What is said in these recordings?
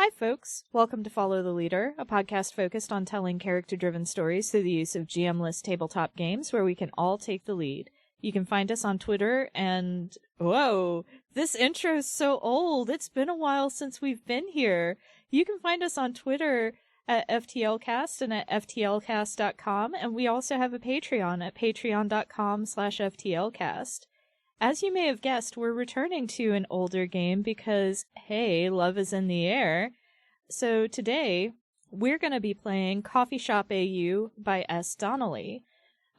Hi, folks. Welcome to Follow the Leader, a podcast focused on telling character-driven stories through the use of GM-less tabletop games where we can all take the lead. You can find us on Twitter and... Whoa! This intro is so old! It's been a while since we've been here! You can find us on Twitter at FTLcast and at FTLcast.com, and we also have a Patreon at patreon.com/FTLcast. As you may have guessed, we're returning to an older game because, hey, love is in the air. So today, we're going to be playing Coffee Shop AU by S. Donnelly.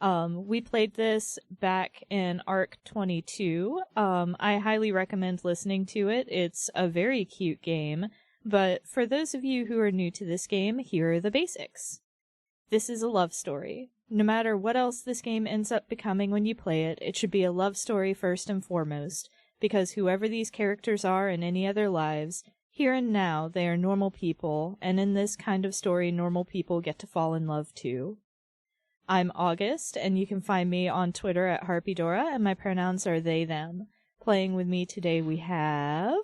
We played this back in Arc 22. I highly recommend listening to it. It's a very cute game. But for those of you who are new to this game, here are the basics. This is a love story. No matter what else this game ends up becoming when you play it, it should be a love story first and foremost, because whoever these characters are in any other lives, here and now they are normal people, and in this kind of story normal people get to fall in love too. I'm August, and you can find me on Twitter at Harpydora, and my pronouns are they, them. Playing with me today we have...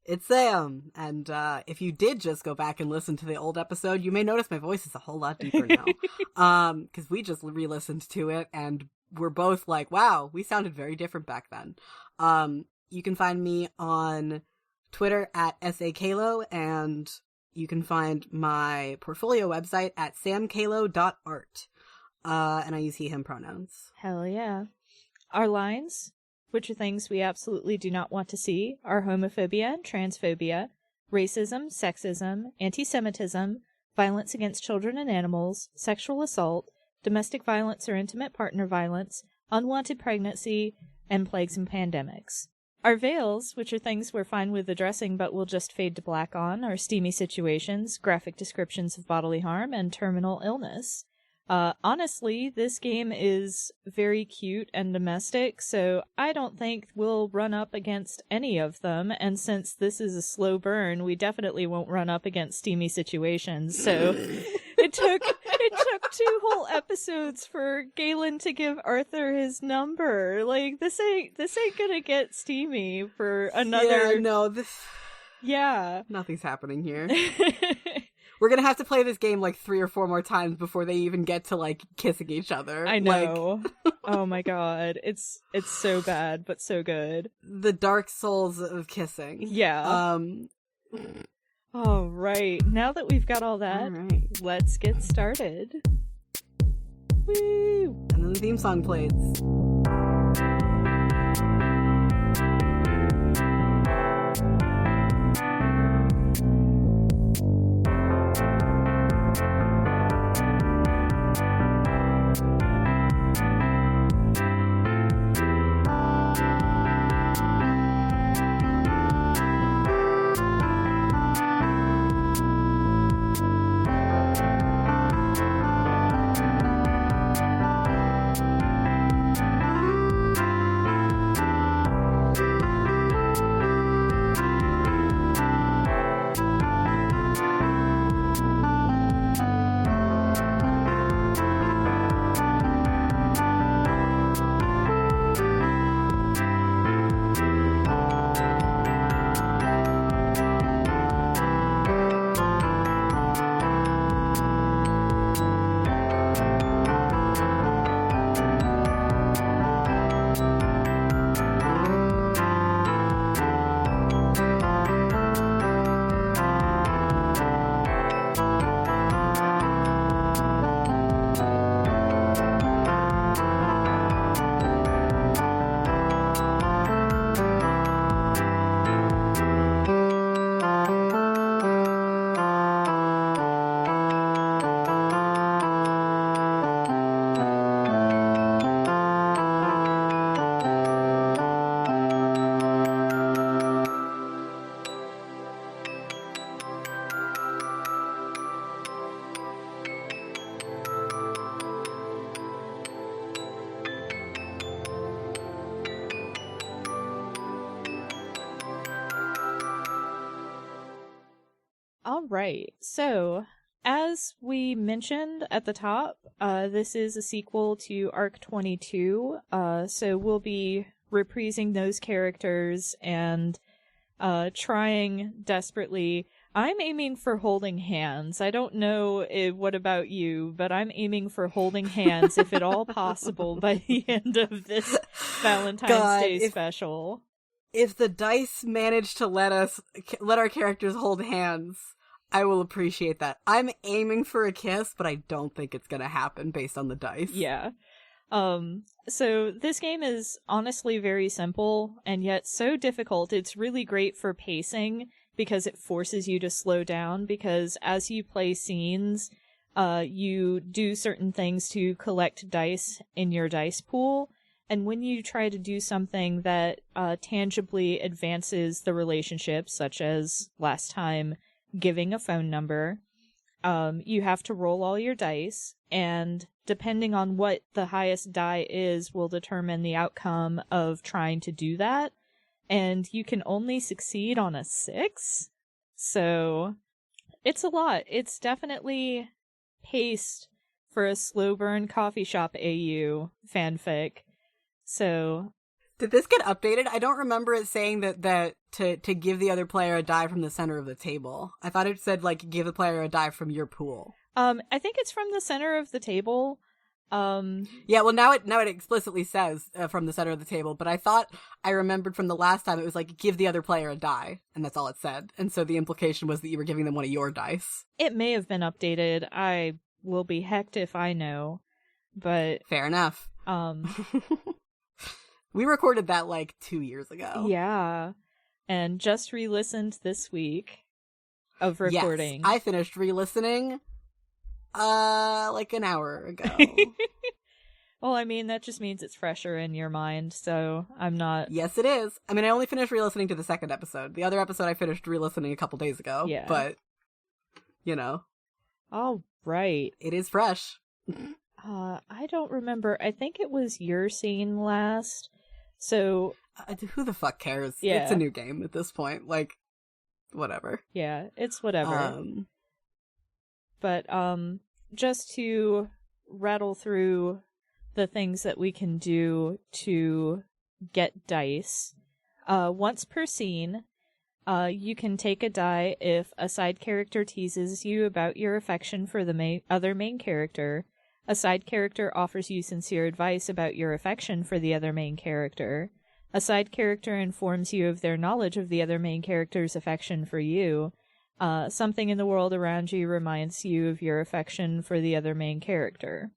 It's Sam, and if you did just go back and listen to the old episode, you may notice my voice is a whole lot deeper now. Because we just re-listened to it, and we're both like, wow, we sounded very different back then. You can find me on Twitter at SAKalo, and you can find my portfolio website at samkalo.art. And I use he, him pronouns. Hell yeah. Our lines, which are things we absolutely do not want to see, are homophobia and transphobia, racism, sexism, anti-Semitism, violence against children and animals, sexual assault, domestic violence or intimate partner violence, unwanted pregnancy, and plagues and pandemics. Our veils, which are things we're fine with addressing but will just fade to black on, are steamy situations, graphic descriptions of bodily harm, and terminal illness. Honestly, this game is very cute and domestic, so I don't think we'll run up against any of them, and since this is a slow burn, we definitely won't run up against steamy situations, so it took 2 whole episodes for Galen to give Arthur his number. Like, this ain't gonna get steamy for another... Yeah, no, Yeah. Nothing's happening here. We're gonna have to play this game like 3 or 4 more times before they even get to like kissing each other. I know. Oh my god. It's so bad, but so good. The Dark Souls of kissing. Yeah. All right. Now that we've got all that, Let's get started. Woo! And then the theme song plays. All right. So, as we mentioned at the top, this is a sequel to Arc 22. So we'll be reprising those characters and trying desperately. I'm aiming for holding hands. I don't know what about you, but I'm aiming for holding hands, if at all possible, by the end of this Valentine's Day special. If the dice manage to let our characters hold hands, I will appreciate that. I'm aiming for a kiss, but I don't think it's gonna happen based on the dice. Yeah. So this game is honestly very simple, and yet so difficult. It's really great for pacing, because it forces you to slow down, because as you play scenes, you do certain things to collect dice in your dice pool, and when you try to do something that tangibly advances the relationship, such as last time, giving a phone number, you have to roll all your dice, and depending on what the highest die is will determine the outcome of trying to do that. And you can only succeed on a 6. So it's a lot. It's definitely paced for a slow burn coffee shop AU fanfic. So did this get updated? I don't remember it saying that to give the other player a die from the center of the table. I thought it said, like, give the player a die from your pool. I think it's from the center of the table. Yeah, well, now it explicitly says from the center of the table, but I thought I remembered from the last time it was like, give the other player a die, and that's all it said. And so the implication was that you were giving them one of your dice. It may have been updated. I will be hecked if I know, but fair enough. We recorded that like 2 years ago. Yeah, and just re-listened this week of recording. Yes, I finished re-listening like an hour ago. Well, I mean, that just means it's fresher in your mind, so I'm not... Yes, it is. I mean, I only finished re-listening to the second episode. The other episode I finished re-listening a couple days ago. Yeah. But, you know. All right. It is fresh. I don't remember. I think it was your scene last. So... who the fuck cares? Yeah. It's a new game at this point. Like, whatever. Yeah, it's whatever. But, just to rattle through the things that we can do to get dice. Once per scene, you can take a die if a side character teases you about your affection for the other main character, a side character offers you sincere advice about your affection for the other main character, a side character informs you of their knowledge of the other main character's affection for you, something in the world around you reminds you of your affection for the other main character.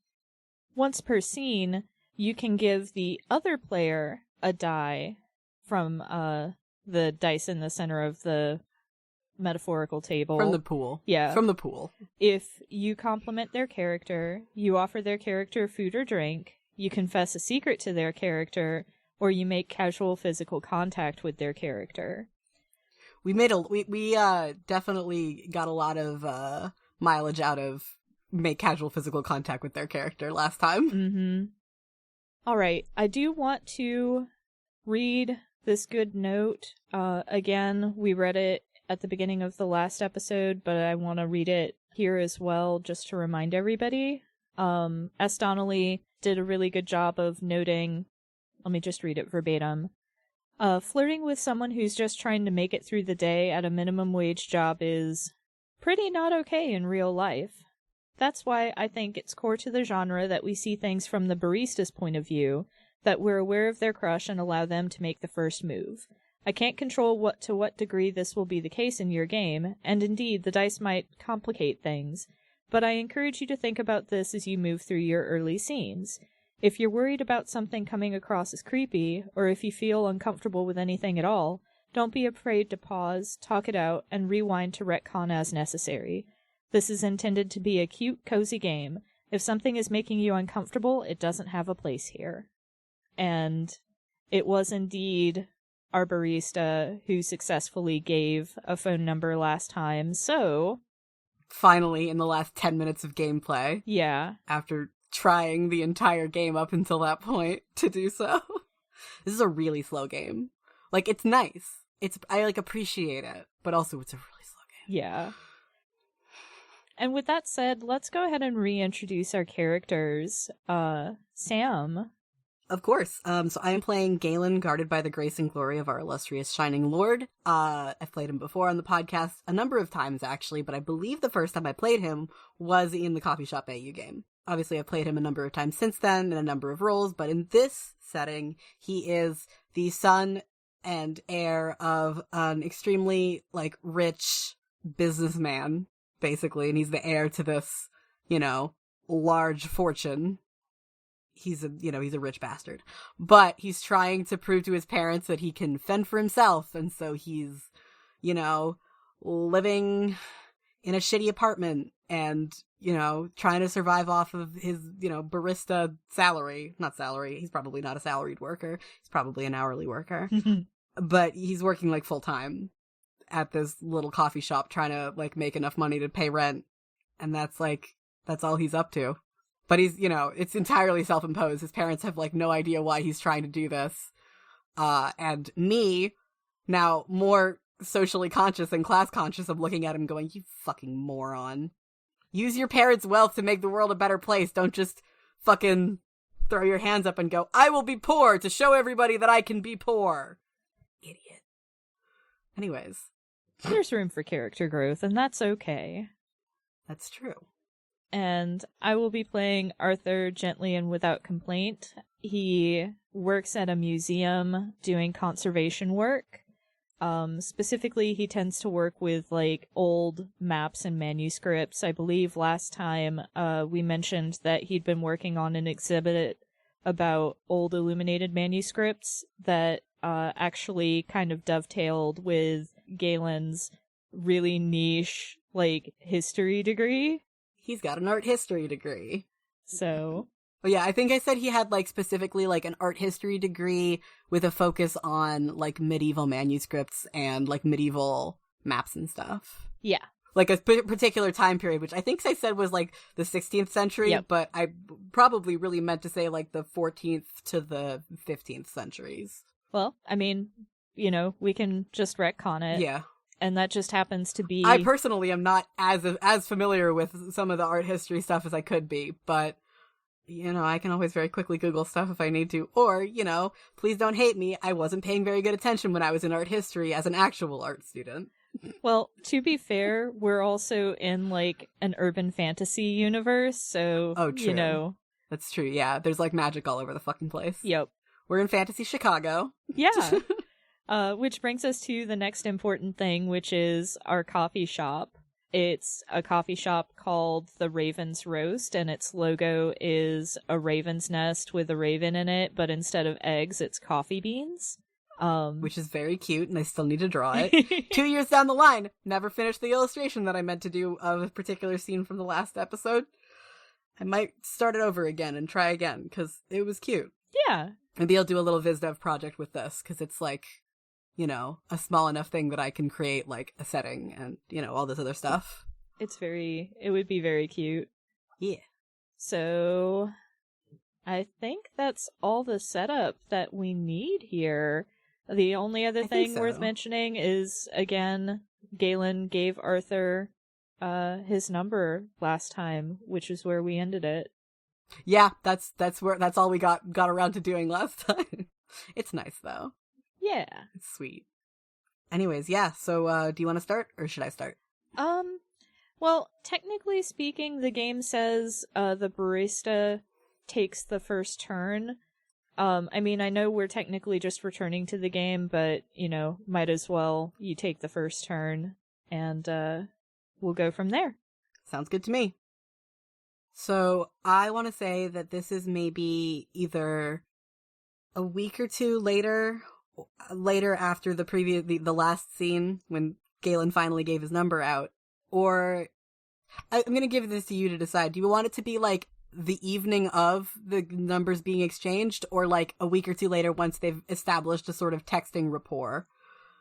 Once per scene, you can give the other player a die from the dice in the center of the metaphorical table. From the pool. Yeah. From the pool. If you compliment their character, you offer their character food or drink, you confess a secret to their character, or you make casual physical contact with their character. We definitely got a lot of mileage out of make casual physical contact with their character last time. Mm-hmm. All right. I do want to read this good note. Again, we read it at the beginning of the last episode, but I want to read it here as well, just to remind everybody. S. Donnelly did a really good job of noting, let me just read it verbatim. Flirting with someone who's just trying to make it through the day at a minimum wage job is pretty not okay in real life. That's why I think it's core to the genre that we see things from the barista's point of view, that we're aware of their crush and allow them to make the first move. I can't control to what degree this will be the case in your game, and indeed the dice might complicate things, but I encourage you to think about this as you move through your early scenes. If you're worried about something coming across as creepy, or if you feel uncomfortable with anything at all, don't be afraid to pause, talk it out, and rewind to retcon as necessary. This is intended to be a cute, cozy game. If something is making you uncomfortable, it doesn't have a place here. And it was indeed our barista who successfully gave a phone number last time, so... Finally, in the last 10 minutes of gameplay. Yeah. After trying the entire game up until that point to do so. This is a really slow game. Like, it's nice. I appreciate it, but also it's a really slow game. Yeah. And with that said, let's go ahead and reintroduce our characters. Sam. Of course. So I am playing Galen, guarded by the grace and glory of our illustrious Shining Lord. I've played him before on the podcast a number of times, actually, but I believe the first time I played him was in the Coffee Shop AU game. Obviously, I've played him a number of times since then in a number of roles, but in this setting, he is the son and heir of an extremely, rich businessman, basically, and he's the heir to this, large fortune. He's a rich bastard, but he's trying to prove to his parents that he can fend for himself. And so he's, living in a shitty apartment and, trying to survive off of his, barista salary, not salary. He's probably not a salaried worker. He's probably an hourly worker, but he's working full time at this little coffee shop trying to make enough money to pay rent. And that's all he's up to. But he's, it's entirely self-imposed. His parents have, no idea why he's trying to do this. And me, now more socially conscious and class conscious, I'm looking at him going, you fucking moron. Use your parents' wealth to make the world a better place. Don't just fucking throw your hands up and go, I will be poor to show everybody that I can be poor. Idiot. Anyways. There's room for character growth, and that's okay. That's true. And I will be playing Arthur gently and without complaint. He works at a museum doing conservation work. Specifically, he tends to work with old maps and manuscripts. I believe last time we mentioned that he'd been working on an exhibit about old illuminated manuscripts that actually kind of dovetailed with Galen's really niche history degree. He's got an art history degree. So. Well, yeah, I think I said he had specifically an art history degree with a focus on medieval manuscripts and medieval maps and stuff. Yeah. A particular time period, which I think I said was the 16th century, yep. But I probably really meant to say the 14th to the 15th centuries. Well, I mean, we can just retcon it. Yeah. And that just happens to be... I personally am not as familiar with some of the art history stuff as I could be, but, I can always very quickly Google stuff if I need to. Or, please don't hate me, I wasn't paying very good attention when I was in art history as an actual art student. Well, to be fair, we're also in, an urban fantasy universe, so, oh, true. That's true, yeah. There's, magic all over the fucking place. Yep. We're in Fantasy Chicago. Yeah. Which brings us to the next important thing, which is our coffee shop. It's a coffee shop called the Raven's Roast, and its logo is a raven's nest with a raven in it, but instead of eggs, it's coffee beans. Which is very cute, and I still need to draw it. 2 years down the line, never finished the illustration that I meant to do of a particular scene from the last episode. I might start it over again and try again, because it was cute. Yeah. Maybe I'll do a little VizDev project with this, because it's a small enough thing that I can create a setting and, all this other stuff. It would be very cute. Yeah. So I think that's all the setup that we need here. The only other thing worth mentioning is, again, Galen gave Arthur his number last time, which is where we ended it. Yeah, that's all we got around to doing last time. It's nice though. Yeah. It's sweet. Anyways, yeah, so do you want to start, or should I start? Well, technically speaking, the game says the barista takes the first turn. I mean, I know we're technically just returning to the game, but, might as well you take the first turn, and we'll go from there. Sounds good to me. So, I want to say that this is maybe either a week or two later after the last scene when Galen finally gave his number out, or I'm going to give this to you to decide. Do you want it to be the evening of the numbers being exchanged, or a week or two later once they've established a sort of texting rapport?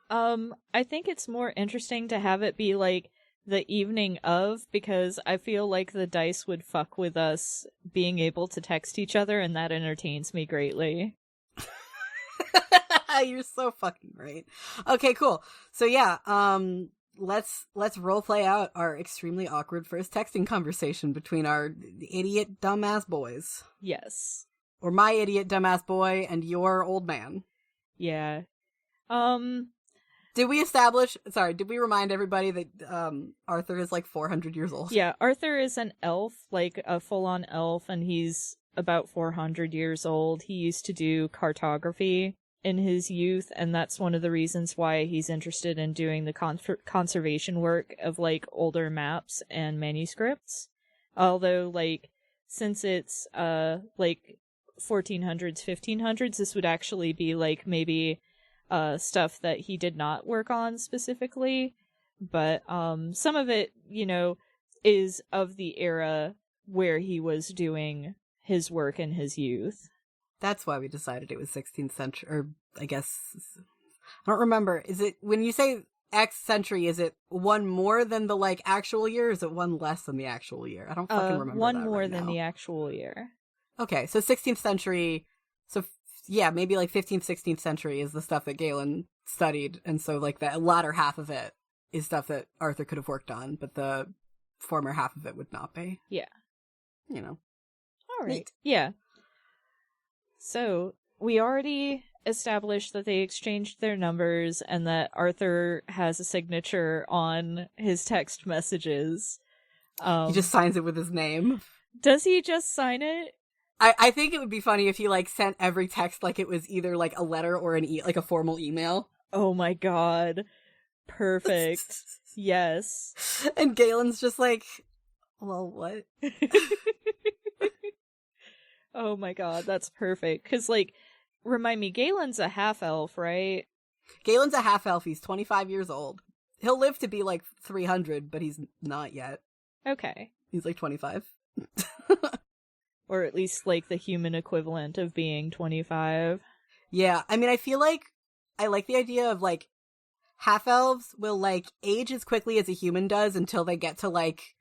I think it's more interesting to have it be the evening of, because I feel like the dice would fuck with us being able to text each other, and that entertains me greatly. You're so fucking right. Okay, cool. So yeah, let's role play out our extremely awkward first texting conversation between our idiot dumbass boys. Yes. Or my idiot dumbass boy and your old man. Yeah. Did we remind everybody that Arthur is like 400 years old? Yeah, Arthur is an elf, like a full-on elf, and he's about 400 years old. He used to do cartography in his youth, and that's one of the reasons why he's interested in doing the conservation work of, like, older maps and manuscripts. Although, like, since it's, like, 1400s, 1500s, this would actually be, like, maybe stuff that he did not work on specifically, but some of it, you know, is of the era where he was doing his work in his youth. That's why we decided it was 16th century, or I guess, I don't remember. Is it, when you say X century, is it one more than the, like, actual year, or is it one less than the actual year? I don't fucking remember one that more right than now. the actual year. Okay, so 16th century, so yeah, maybe like 15th, 16th century is the stuff that Galen studied, and so like the latter half of it is stuff that Arthur could have worked on, but the former half of it would not be. Yeah. You know. All right. Neat. Yeah. So, we already established that they exchanged their numbers and that Arthur has a signature on his text messages. He just signs it with his name. Does he just sign it? I think it would be funny if he, like, sent every text like it was either, like, a letter or like a formal email. Oh my god. Perfect. Yes. And Galen's just like, well, what? Oh my god, that's perfect. Because, like, remind me, Galen's a half-elf, right? Galen's a half-elf. He's 25 years old. He'll live to be, like, 300, but he's not yet. Okay. He's, like, 25. Or at least, like, the human equivalent of being 25. Yeah, I mean, I feel like I like the idea of, like, half-elves will, like, age as quickly as a human does until they get to, like,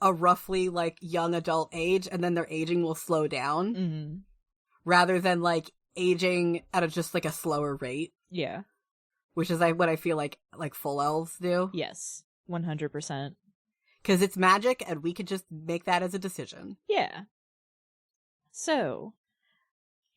a roughly, like, young adult age, and then their aging will slow down. Mm-hmm. Rather than, like, aging at just, like, a slower rate. Yeah. Which is, like, what I feel like full elves do. Yes. 100%. Because it's magic, and we could just make that as a decision. Yeah. So,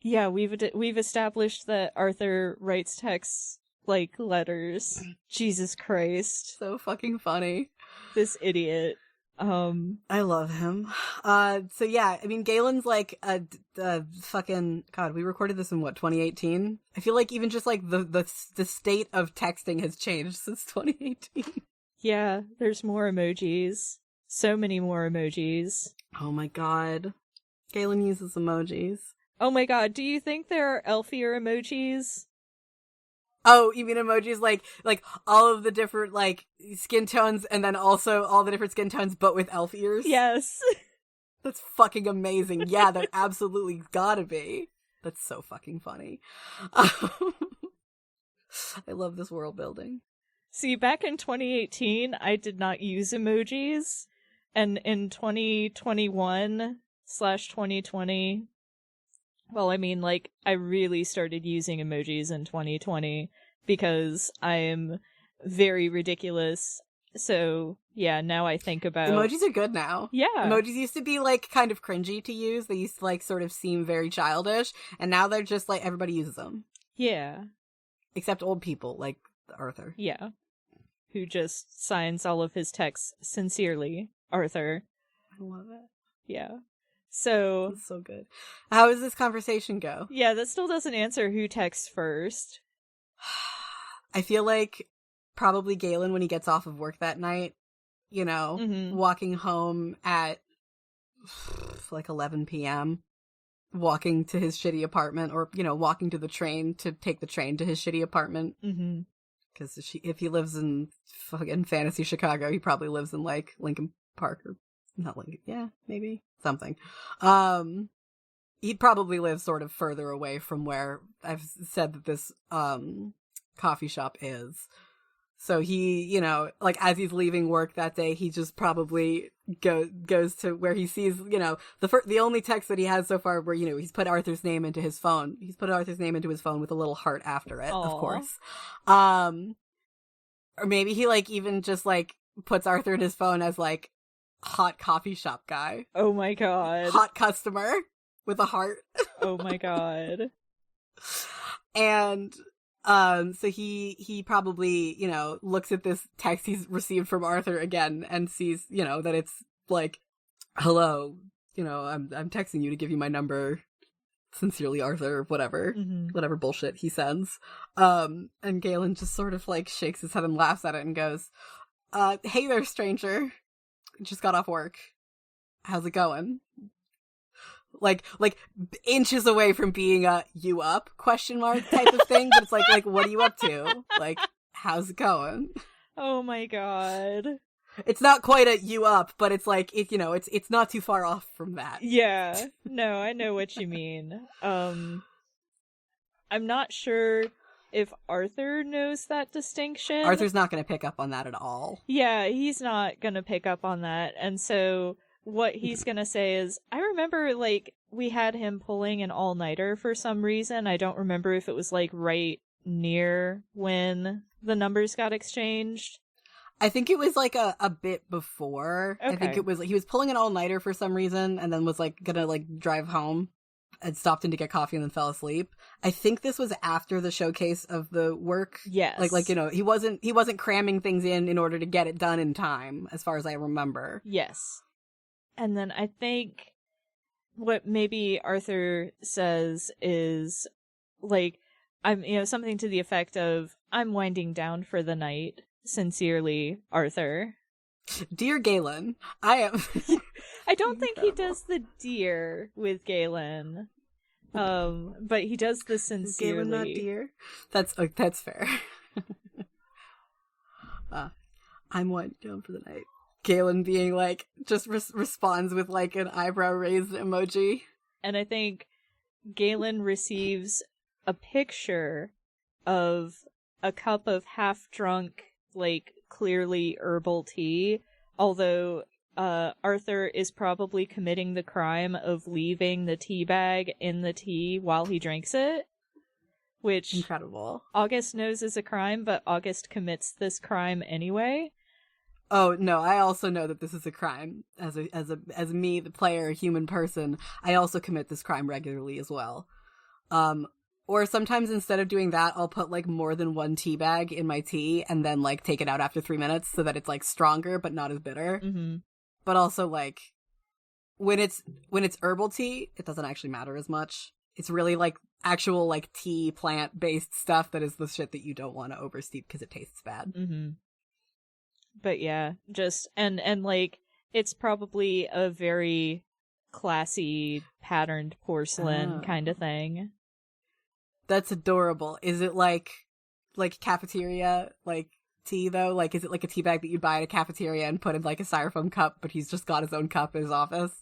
yeah, we've established that Arthur writes texts like letters. Jesus Christ. So fucking funny. This idiot. I love him. So yeah, I mean, Galen's like a fucking, God, we recorded this in what, 2018? I feel like even just like the state of texting has changed since 2018. Yeah, there's more emojis. So many more emojis. Oh my god. Galen uses emojis. Oh my god, do you think there are elfier emojis? Oh, you mean emojis like all of the different, like, skin tones, and then also all the different skin tones, but with elf ears? Yes. That's fucking amazing. Yeah, that absolutely gotta be. That's so fucking funny. I love this world building. See, back in 2018, I did not use emojis, and in 2021/2020, well, I mean, like, I really started using emojis in 2020 because I'm very ridiculous. So, yeah, now I think about... Emojis are good now. Yeah. Emojis used to be, like, kind of cringy to use. They used to, like, sort of seem very childish. And now they're just, like, everybody uses them. Yeah. Except old people, like Arthur. Yeah. Who just signs all of his texts sincerely. Arthur. I love it. Yeah. So... That's so good. How does this conversation go? Yeah, that still doesn't answer who texts first. I feel like probably Galen when he gets off of work that night, you know, walking home at like 11 p.m., walking to his shitty apartment, or, you know, walking to the train to take the train to his shitty apartment. Because if he lives in fucking fantasy Chicago, he probably lives in, like, Lincoln Park, or not Lincoln, yeah, maybe something. He'd probably live sort of further away from where I've said that this coffee shop is. So he, you know, like, as he's leaving work that day, he just probably goes to where he sees, you know, the only text that he has so far where, you know, he's put Arthur's name into his phone. He's put Arthur's name into his phone with a little heart after it, Aww. Of course. Or maybe he, like, even just, like, puts Arthur in his phone as, like, hot coffee shop guy. Oh my god. Hot customer. with a heart. Oh my god. And so he probably, you know, looks at this text he's received from Arthur again and sees, you know, that it's like, hello, you know, I'm texting you to give you my number. Sincerely, Arthur, whatever bullshit he sends. And Galen just sort of like shakes his head and laughs at it and goes, hey there, stranger. Just got off work. How's it going? Like inches away from being a "you up?" question mark type of thing, but it's like what are you up to? Like, how's it going? Oh my god. It's not quite a "you up," but it's like it's not too far off from that. Yeah. No, I know what you mean. I'm not sure if Arthur knows that distinction. Arthur's not going to pick up on that at all. Yeah, he's not going to pick up on that. And so what he's going to say is, I remember, like, we had him pulling an all-nighter for some reason. I don't remember if it was, like, right near when the numbers got exchanged. I think it was, like, a bit before. Okay. I think it was, he was pulling an all-nighter for some reason and then was, like, gonna, like, drive home and stopped in to get coffee and then fell asleep. I think this was after the showcase of the work. Yes. Like, you know, he wasn't cramming things in order to get it done in time, as far as I remember. Yes. And then I think what maybe Arthur says is, like, something to the effect of, I'm winding down for the night. Sincerely, Arthur. Dear Galen, I am... I don't think he does the dear with Galen. But he does the sincerely. Galen not dear? That's fair. I'm winding down for the night. Galen being like, just responds with like an eyebrow raised emoji. And I think Galen receives a picture of a cup of half-drunk, like, clearly herbal tea, although Arthur is probably committing the crime of leaving the tea bag in the tea while he drinks it, which incredible. August knows is a crime, but August commits this crime anyway. Oh no, I also know that this is a crime. As me, the player, human person, I also commit this crime regularly as well. Or sometimes instead of doing that, I'll put like more than one tea bag in my tea and then like take it out after 3 minutes so that it's like stronger but not as bitter. Mm-hmm. But also like when it's herbal tea, it doesn't actually matter as much. It's really like actual like tea plant based stuff that is the shit that you don't want to oversteep because it tastes bad. Mm-hmm. But yeah, just and like it's probably a very classy patterned porcelain kind of thing. That's adorable. Is it like cafeteria like tea though? Like, is it like a tea bag that you'd buy at a cafeteria and put in like a styrofoam cup, but he's just got his own cup in his office?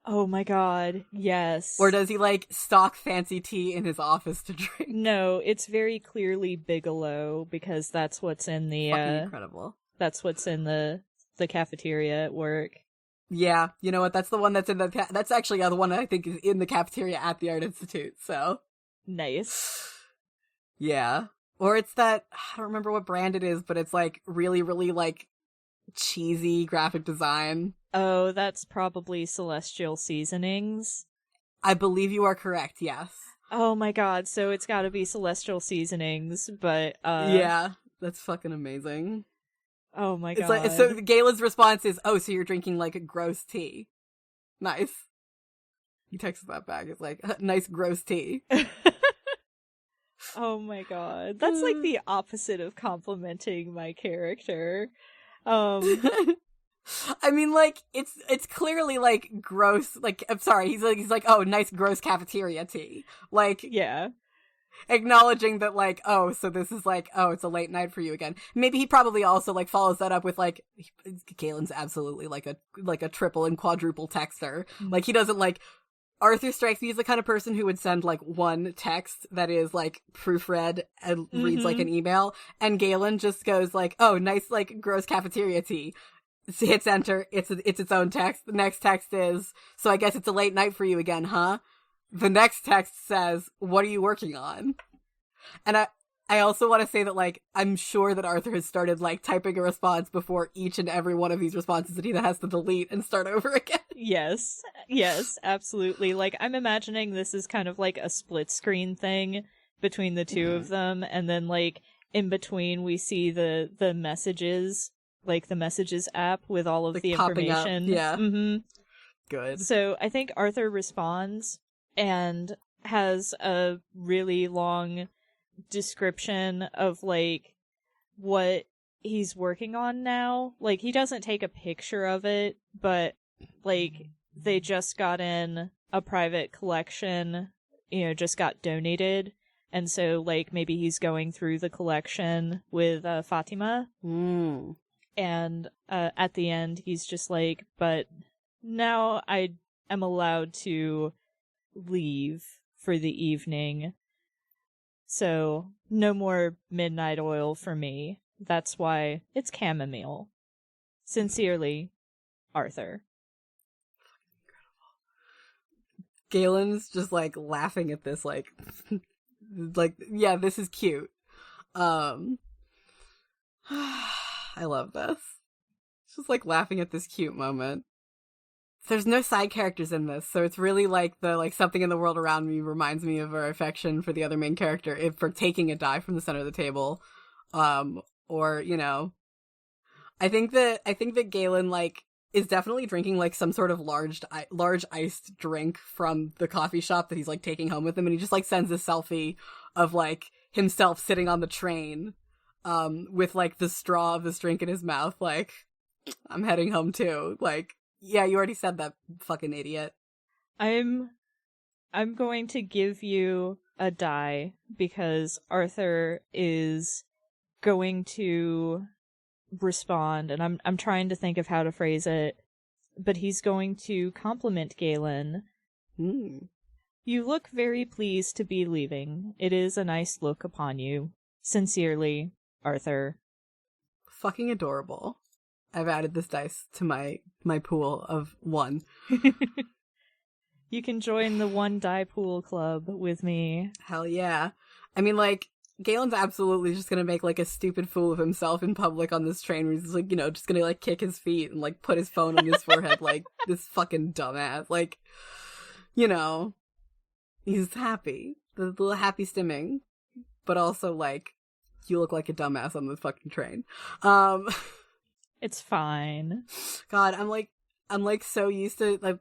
Oh my god, yes. Or does he like stock fancy tea in his office to drink? No, it's very clearly Bigelow because that's what's in the fucking incredible. That's what's in the cafeteria at work. Yeah, you know what? That's the one that's in that's actually the one I think is in the cafeteria at the Art Institute. So nice. Yeah. Or it's that, I don't remember what brand it is, but it's like really, really like cheesy graphic design. Oh, that's probably Celestial Seasonings. I believe you are correct, yes. Oh my god, so it's gotta be Celestial Seasonings, but yeah, that's fucking amazing. Oh my god. It's like, so Galen's response is, oh, so you're drinking like a gross tea. Nice. He texts that back. It's like, nice gross tea. Oh my god. That's like the opposite of complimenting my character. I mean, like, it's clearly like gross, like, I'm sorry, he's like, oh, nice gross cafeteria tea. Like, yeah. Acknowledging that, like, oh, so this is like, oh, it's a late night for you again. Maybe he probably also like follows that up with like, Galen's absolutely like a triple and quadruple texter. Mm-hmm. Like, he doesn't like, Arthur strikes me as the kind of person who would send like one text that is like proofread and reads like an email, and Galen just goes like, oh, nice like gross cafeteria tea. Hits enter, it's its own text. The next text is, so I guess it's a late night for you again, huh? The next text says, what are you working on? And I also want to say that, like, I'm sure that Arthur has started, like, typing a response before each and every one of these responses that he has to delete and start over again. Yes, absolutely. Like, I'm imagining this is kind of like a split screen thing between the two of them, and then, like, in between we see the messages, like the messages app with all of like, the information. Yeah. Mm-hmm. Good. So I think Arthur responds and has a really long description of, like, what he's working on now. Like, he doesn't take a picture of it, but, like, they just got in a private collection, just got donated. And so, like, maybe he's going through the collection with Fatima. And at the end, he's just like, but now I am allowed to leave for the evening. So, no more midnight oil for me. That's why it's chamomile. Sincerely, Arthur. Galen's just, like, laughing at this, like, like, yeah, this is cute. I love this. Just, like, laughing at this cute moment. There's no side characters in this, so it's really like the, like, something in the world around me reminds me of our affection for the other main character, if for taking a die from the center of the table. Or, I think that Galen, like, is definitely drinking, like, some sort of large iced drink from the coffee shop that he's, like, taking home with him, and he just, like, sends a selfie of, like, himself sitting on the train, with, like, the straw of this drink in his mouth, like, I'm heading home too. Like, yeah, you already said that, fucking idiot. I'm going to give you a die because Arthur is going to respond, and I'm trying to think of how to phrase it, but he's going to compliment Galen. You look very pleased to be leaving. It is a nice look upon you. Sincerely, Arthur. Fucking adorable. I've added this dice to my pool of 1. You can join the 1 die pool club with me. Hell yeah. I mean, like, Galen's absolutely just gonna make, like, a stupid fool of himself in public on this train where he's, like, just gonna, like, kick his feet and, like, put his phone on his forehead like this fucking dumbass. Like, he's happy. The little happy stimming. But also, like, you look like a dumbass on this fucking train. It's fine. God, I'm like so used to, like,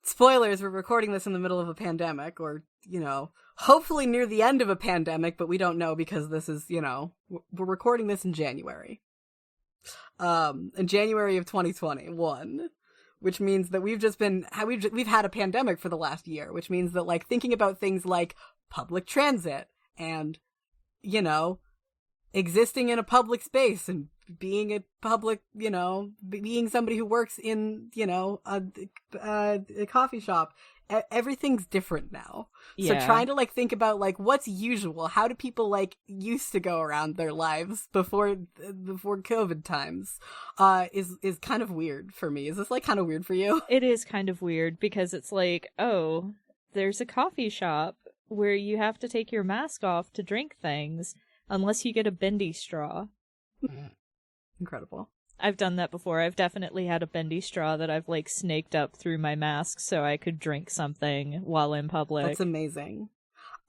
spoilers, we're recording this in the middle of a pandemic, or, hopefully near the end of a pandemic, but we don't know because this is, we're recording this in January. In January of 2021, which means that we've had a pandemic for the last year, which means that, like, thinking about things like public transit and, existing in a public space and being a public, being somebody who works in, a coffee shop, everything's different now. Yeah. So trying to, like, think about, like, what's usual, how do people, like, used to go around their lives before COVID times, is kind of weird for me. Is this, like, kind of weird for you? It is kind of weird because it's like, oh, there's a coffee shop where you have to take your mask off to drink things unless you get a bendy straw. Incredible. I've done that before. I've definitely had a bendy straw that I've, like, snaked up through my mask so I could drink something while in public. That's amazing.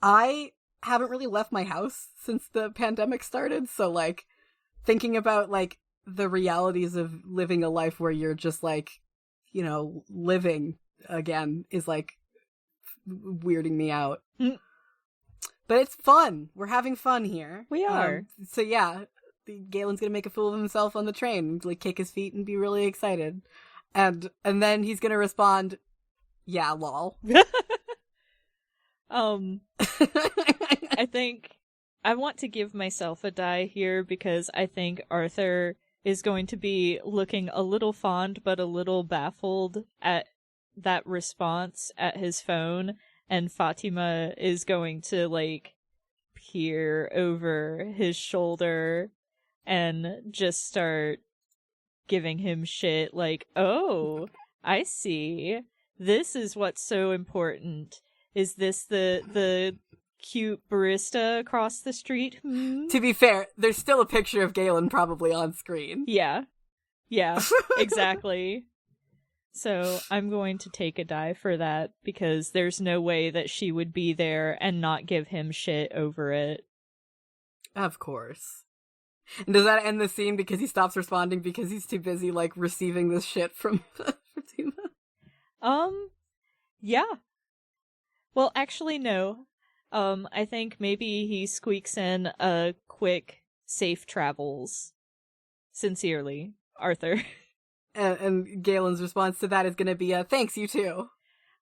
I haven't really left my house since the pandemic started, so, like, thinking about, like, the realities of living a life where you're just, like, living again is, like, weirding me out. But it's fun. We're having fun here. We are. So yeah, Galen's gonna make a fool of himself on the train, like, kick his feet and be really excited. And then he's gonna respond, yeah, lol. I think I want to give myself a die here because I think Arthur is going to be looking a little fond but a little baffled at that response at his phone, and Fatima is going to, like, peer over his shoulder and just start giving him shit, like, oh, I see. This is what's so important. Is this the cute barista across the street. To be fair, there's still a picture of Galen probably on screen. Yeah, exactly. So I'm going to take a die for that, because there's no way that she would be there and not give him shit over it. Of course. And does that end the scene because he stops responding because he's too busy, like, receiving this shit from Fatima? Yeah. Well, actually, no. I think maybe he squeaks in a quick safe travels. Sincerely, Arthur. And Galen's response to that is going to be thanks, you too.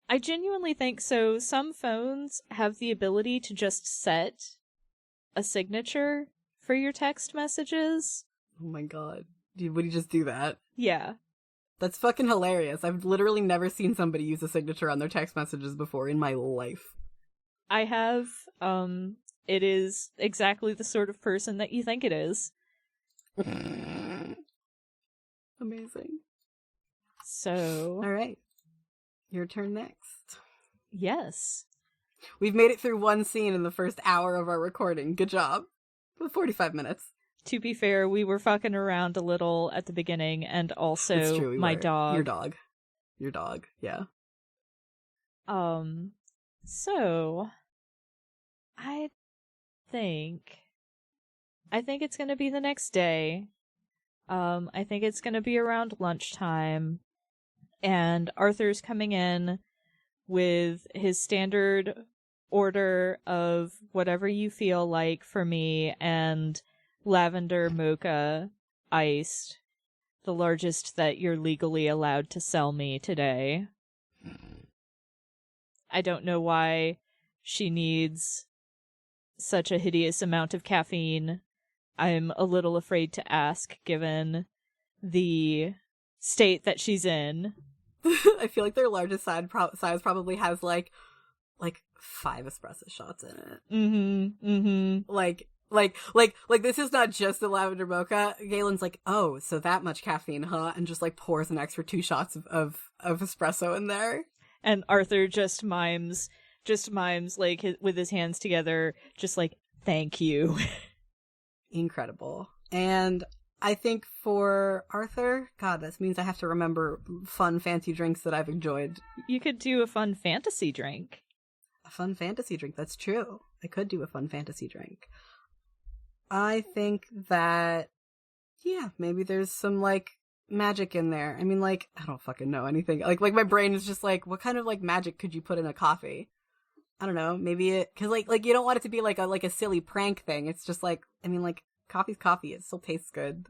I genuinely think so. Some phones have the ability to just set a signature for your text messages. Oh my god. Would you just do that? Yeah. That's fucking hilarious. I've literally never seen somebody use a signature on their text messages before in my life. I have. It is exactly the sort of person that you think it is. Amazing. So... Alright. Your turn next. Yes. We've made it through one scene in the first hour of our recording. Good job. 45 minutes. To be fair, we were fucking around a little at the beginning, and also it's true, my were. dog. Your dog, yeah. So... I think it's gonna be the next day. I think it's gonna be around lunchtime, and Arthur's coming in with his standard order of whatever you feel like for me and lavender mocha iced, the largest that you're legally allowed to sell me today. I don't know why she needs such a hideous amount of caffeine. I'm a little afraid to ask, given the state that she's in. I feel like their largest size probably has like 5 espresso shots in it. Like this is not just a lavender mocha. Galen's like, oh, so that much caffeine, huh? And just like pours an extra 2 shots of espresso in there. And Arthur just mimes like with his hands together, just like, thank you. Incredible. And I think for Arthur, God, this means I have to remember fun, fancy drinks that I've enjoyed. You could do a fun fantasy drink. A fun fantasy drink, that's true. I could do a fun fantasy drink. I think that, yeah, maybe there's some, like, magic in there. I mean, like, I don't fucking know anything. Like my brain is just like, what kind of, like, magic could you put in a coffee? I don't know, maybe it, cause like you don't want it to be like a silly prank thing. It's just like, I mean, like, coffee's coffee. It still tastes good.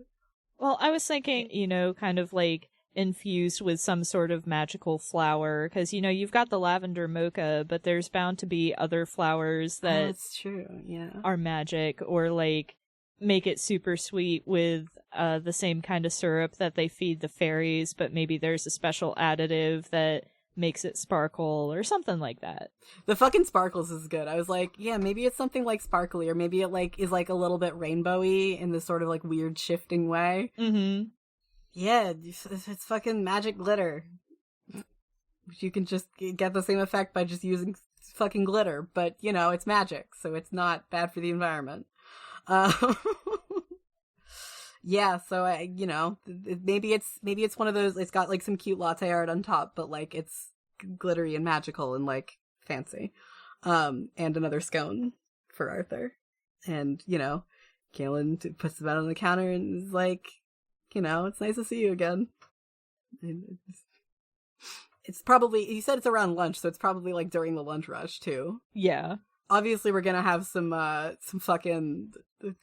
Well, I was thinking, kind of like infused with some sort of magical flower, because, you've got the lavender mocha, but there's bound to be other flowers that that's true, yeah, are magic, or like make it super sweet with the same kind of syrup that they feed the fairies, but maybe there's a special additive that makes it sparkle or something like that. The fucking sparkles is good. I was like, yeah, maybe it's something like sparkly, or maybe it like is like a little bit rainbowy in this sort of like weird shifting way. Mm-hmm. Yeah, it's fucking magic glitter. You can just get the same effect by just using fucking glitter, but it's magic, so it's not bad for the environment. Yeah, so maybe it's one of those. It's got like some cute latte art on top, but like it's glittery and magical and like fancy. And another scone for Arthur, and Galen puts them out on the counter and is like, it's nice to see you again. And it's probably, he said it's around lunch, so it's probably like during the lunch rush too. Yeah. Obviously, we're gonna have some fucking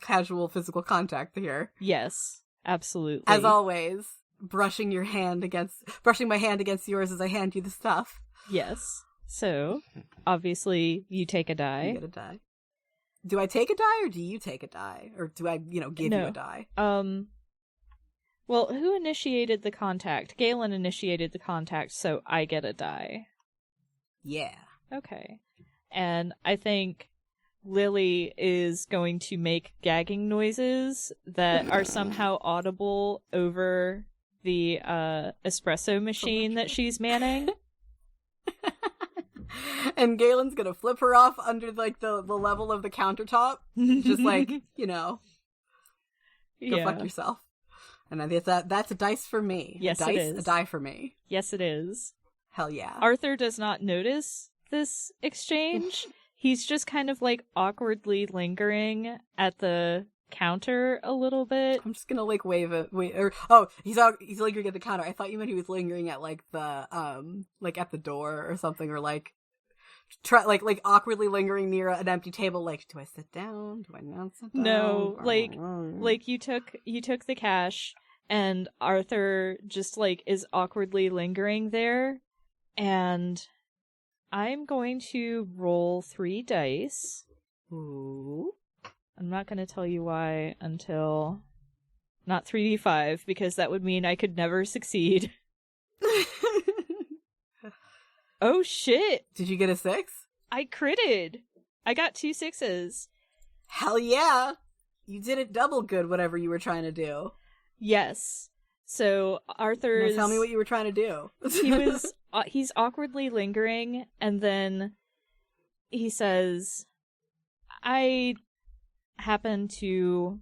casual physical contact here. Yes, absolutely. As always, brushing my hand against yours as I hand you the stuff. Yes. So, obviously, you take a die. You get a die. Do I take a die, or do you take a die? Or do I, give you a die? Well, who initiated the contact? Galen initiated the contact, so I get a die. Yeah. Okay. And I think Lily is going to make gagging noises that are somehow audible over the espresso machine that she's manning. And Galen's gonna flip her off under like the level of the countertop. Just like, go fuck yourself. And I think that's a dice for me. Yes, a dice, it is. A die for me. Yes, it is. Hell yeah. Arthur does not notice this exchange. He's just kind of like awkwardly lingering at the counter a little bit. I'm just gonna like wave it. He's lingering at the counter. I thought you meant he was lingering at like the like at the door or something, or like like awkwardly lingering near an empty table. Like, do I sit down? Do I not sit down? No, like you took the cash, and Arthur just like is awkwardly lingering there, and I'm going to roll 3 dice. Ooh. I'm not going to tell you why until not 3d5, because that would mean I could never succeed. Oh shit! Did you get a 6? I critted. I got 2 6s. Hell yeah! You did it double good, whatever you were trying to do. Yes. So Arthur's... Now tell me what you were trying to do. He's awkwardly lingering, and then he says, I happen to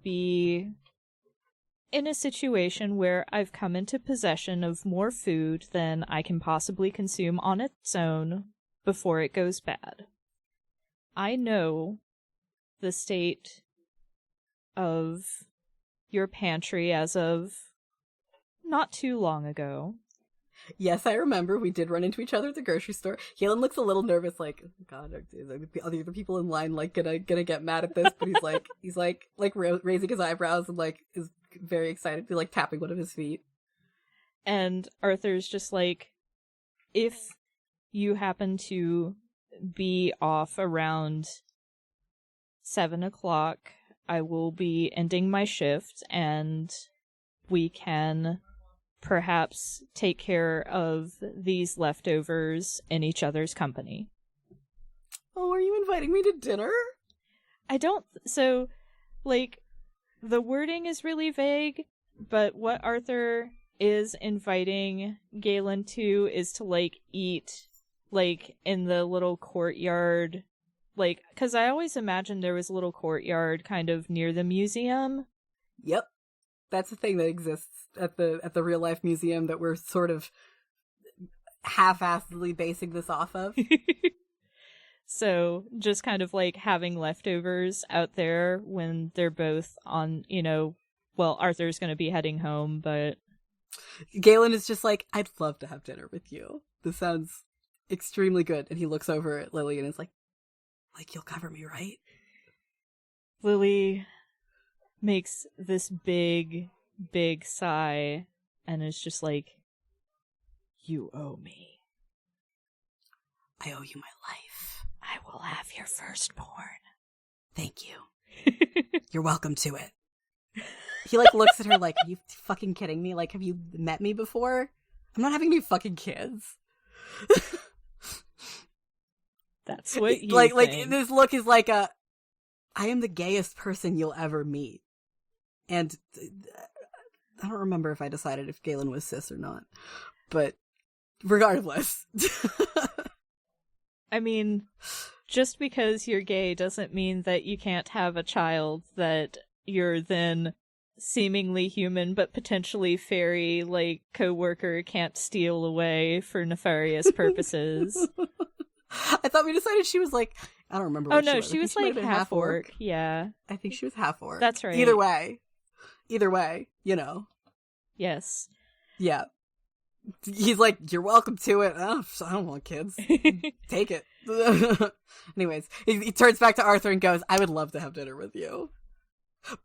be in a situation where I've come into possession of more food than I can possibly consume on its own before it goes bad. I know the state of your pantry as of not too long ago. Yes, I remember. We did run into each other at the grocery store. Galen looks a little nervous, like, oh God, are the people in line like gonna get mad at this? But he's like raising his eyebrows and like is very excited to like tapping one of his feet. And Arthur's just like, if you happen to be off around 7 o'clock, I will be ending my shift, and we can perhaps take care of these leftovers in each other's company. Oh, are you inviting me to dinner? So, like, the wording is really vague, but what Arthur is inviting Galen to is to, like, eat, like, in the little courtyard, like, because I always imagined there was a little courtyard kind of near the museum. Yep. That's a thing that exists at the real life museum that we're sort of half-assedly basing this off of. So just kind of like having leftovers out there when they're both on, Arthur's going to be heading home, but Galen is just like, I'd love to have dinner with you. This sounds extremely good. And he looks over at Lily and is like, you'll cover me, right? Lily makes this big sigh and is just like, you owe me. I owe you my life. I will have your firstborn. Thank you. You're welcome to it. He like looks at her like, are you fucking kidding me? Like, have you met me before? I'm not having any fucking kids. That's what you like think. This look is like I am the gayest person you'll ever meet. And I don't remember if I decided if Galen was cis or not. But regardless. I mean, just because you're gay doesn't mean that you can't have a child that you're then seemingly human but potentially fairy, like, co-worker can't steal away for nefarious purposes. I thought we decided she was like, I don't remember what she was like half orc. Yeah. I think she was half orc. That's right. Either way, Yes. Yeah. He's like, you're welcome to it. Oh, I don't want kids. Take it. Anyways, he turns back to Arthur and goes, I would love to have dinner with you.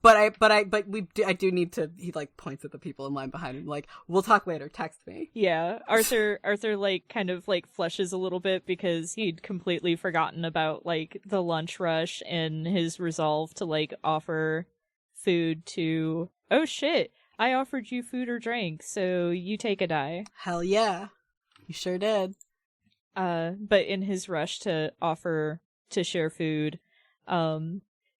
But I do need to, he like points at the people in line behind him, like, we'll talk later, text me. Yeah, Arthur like kind of like flushes a little bit because he'd completely forgotten about like the lunch rush and his resolve to like offer food to, oh shit, I offered you food or drink, so you take a die. Hell yeah. You sure did. But in his rush to offer to share food,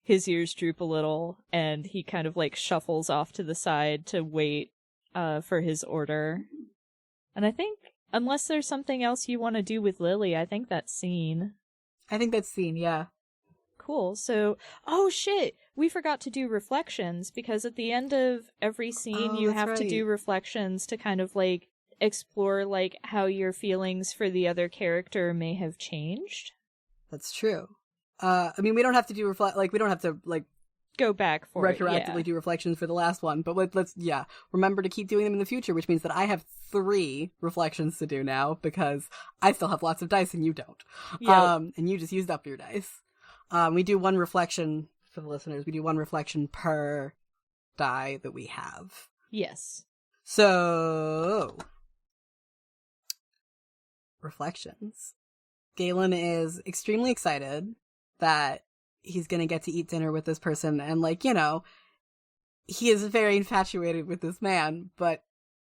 his ears droop a little, and he kind of like shuffles off to the side to wait for his order. And I think Unless there's something else you want to do with Lily, I think that's scene. I think that's scene, yeah. Cool. So, oh shit, we forgot to do reflections, because at the end of every scene you have to do reflections to kind of like explore like how your feelings for the other character may have changed. That's true. I mean, we don't have to do we don't have to like go back for retroactively do reflections for the last one, but let's remember to keep doing them in the future, which means that I have 3 reflections to do now because I still have lots of dice and you don't. Yep. And you just used up your dice. We do 1 reflection for the listeners. We do 1 reflection per die that we have. Yes. So, reflections. Galen is extremely excited that he's gonna get to eat dinner with this person, and like, you know, he is very infatuated with this man, but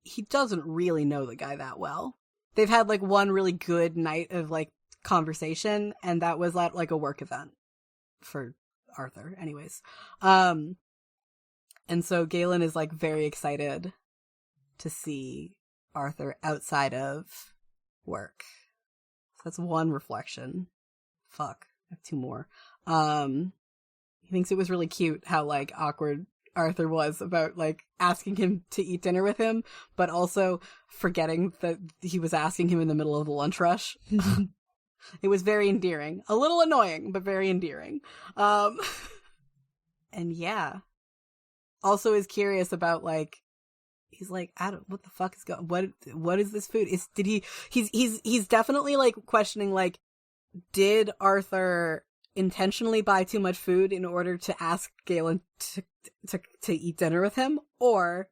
he doesn't really know the guy that well. They've had like 1 really good night of like conversation, and that was at like a work event for Arthur anyways. And so Galen is like very excited to see Arthur outside of work. So that's 1 reflection. Fuck, I have 2 more. He thinks it was really cute how like awkward Arthur was about like asking him to eat dinner with him, but also forgetting that he was asking him in the middle of the lunch rush. It was very endearing. A little annoying, but very endearing. And yeah. Also is curious about like, he's like, I don't, what the fuck is going, what is this food? He's definitely like questioning like, did Arthur intentionally buy too much food in order to ask Galen to eat dinner with him? Or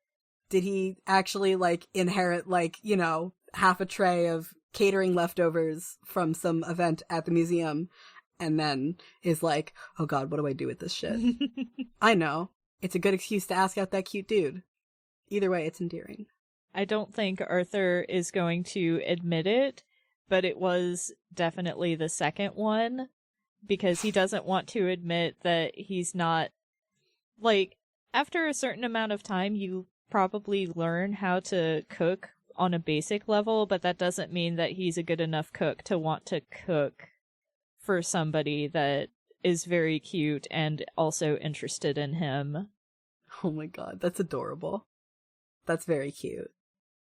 did he actually like inherit like, you know, half a tray of catering leftovers from some event at the museum and then is like, oh god, what do I do with this shit? I know. It's a good excuse to ask out that cute dude. Either way, it's endearing. I don't think Arthur is going to admit it, but it was definitely the second one, because he doesn't want to admit that he's not, like, after a certain amount of time, you probably learn how to cook on a basic level, but that doesn't mean that he's a good enough cook to want to cook for somebody that is very cute and also interested in him. Oh my god, that's adorable. That's very cute.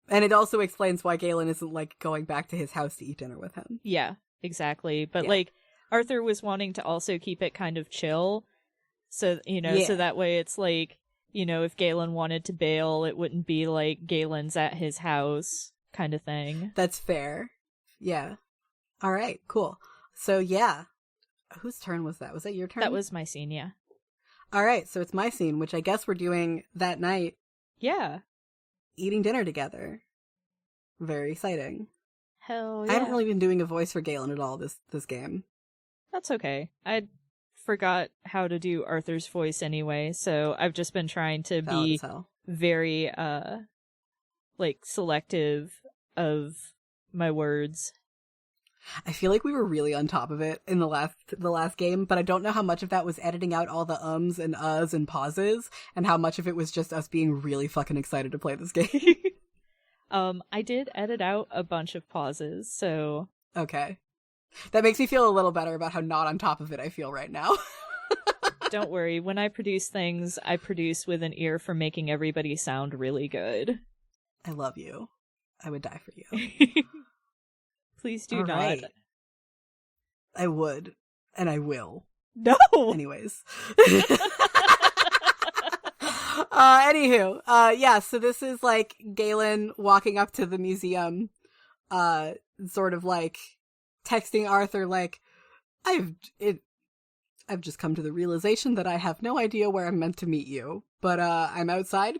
And it also explains why Galen isn't, like, going back to his house to eat dinner with him. Yeah, exactly. But, like, Arthur was wanting to also keep it kind of chill. So, you know, so that way it's like, you know, if Galen wanted to bail, it wouldn't be like Galen's at his house kind of thing. That's fair. Yeah. All right, cool. So, yeah. Whose turn was that? Was that your turn? That was my scene, yeah. All right, so it's my scene, which I guess we're doing that night. Yeah. Eating dinner together. Very exciting. Hell yeah. I haven't really been doing a voice for Galen at all this game. That's okay. I forgot how to do Arthur's voice anyway, so I've just been trying to be very, like, selective of my words. I feel like we were really on top of it in the last game, but I don't know how much of that was editing out all the ums and uhs and pauses, and how much of it was just us being really fucking excited to play this game. I did edit out a bunch of pauses, so... Okay. That makes me feel a little better about how not on top of it I feel right now. Don't worry, when I produce things, I produce with an ear for making everybody sound really good. I love you. I would die for you. Please do all not. Right. I would, and I will. No! Anyways. Anywho, yeah, so this is like Galen walking up to the museum, sort of like texting Arthur like, I've just come to the realization that I have no idea where I'm meant to meet you, but I'm outside, ?